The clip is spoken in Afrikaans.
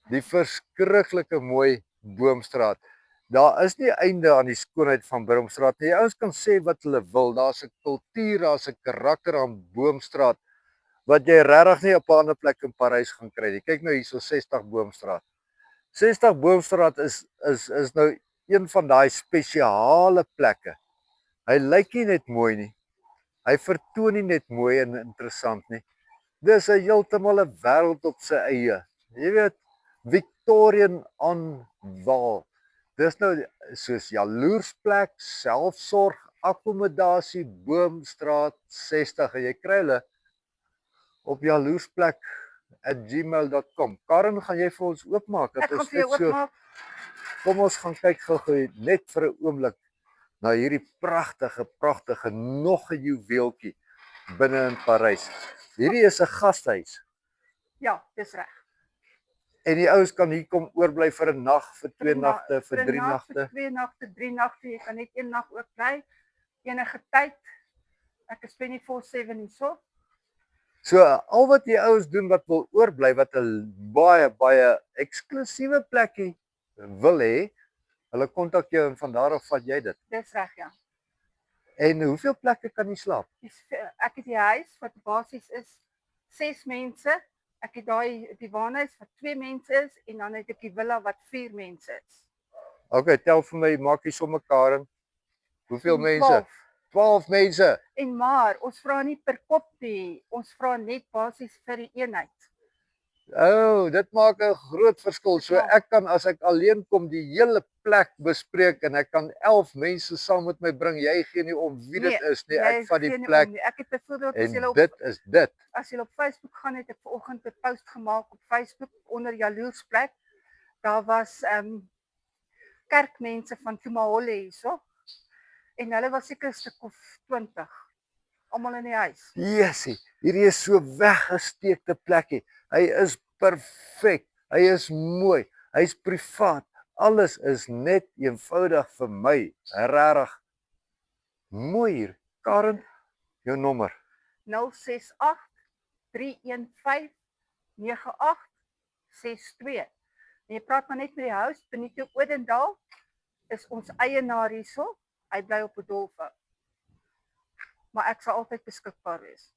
die verskriklike mooi Boomstraat. Daar is nie einde aan die skoonheid van Boomstraat nie. Die ouens kan sê wat hulle wil. Daar's 'n kultuur, daar's 'n karakter aan Boomstraat wat jy regtig nie op 'n ander plek in Parys gaan kry nie. Kyk nou hierso 60 Boomstraat. 60 Boomstraat is nou een van daai spesiale plekke. Hy lyk nie net mooi nie. Hy vertoon nie net mooi en interessant nie. Dis 'n heeltemal 'n wêreld op sy eie. Jy weet, Victorian on Wall. Dis nou soos jaloersplek, selfsorg, akkommodasie, Boomstraat 60 en jy kry hulle op jaloersplek@gmail.com. Karen, gaan jy vir ons oopmaak? Ek gaan vir jou oopmaak. Kom ons gaan kyk gou-gou net vir 'n oomblik na hierdie pragtige nog 'n juweeltjie binne in Parys. Hierdie is 'n gashuis. Ja, dis reg. En die ouens kan hier kom oorbly vir 'n nag, vir 2 nagte, vir 3 nagte. Vir 2 nagte, 3 nagte, jy kan net 1 nag ook bly. Enige tyd. Ek is 24/7 hierso. So al wat die ouens doen wat wil oorbly, wat 'n baie eksklusiewe plekkie wil hê, hulle kontak jou en van daar af vat jy dit. Dis reg, ja. En hoeveel plekke kan jy slaap? Ek het die huis wat basies is 6 mense. Ek het die waanhuis wat 2 mense is en dan het ek die villa wat 4 mense is. Okay, tel vir my, maak jy sommer Karen. Hoeveel mense? 12 mense. En maar ons vra nie per kop nie. Ons vra net basies vir die eenheid. Dit maak 'n groot verskil. So ek kan as ek alleen kom die hele plek bespreek en ek kan 11 mense saam met my bring. Jy gee nie om wie dit is nie. Ek vat die plek. Ek het byvoorbeeld en dit is dit. As jy op Facebook gaan, het ek vanoggend 'n post gemaak op Facebook onder jaloersplek. Daar was kerkmense van Tumaholle hierso. En hulle was seker 'n stuk of 20. Almal in die huis. Jessie, hierdie is so weggesteekte plekkie. Hy is perfek. Hy is mooi. Hy's privaat. Alles is net eenvoudig vir my. Regtig mooi hier. Karen, jou nommer. 068 315 9862. En jy praat maar net met die house, Benito Odendaal is ons eienaar hierso. Hy bly op Adolfo. Maar ek sal altyd beskikbaar wees.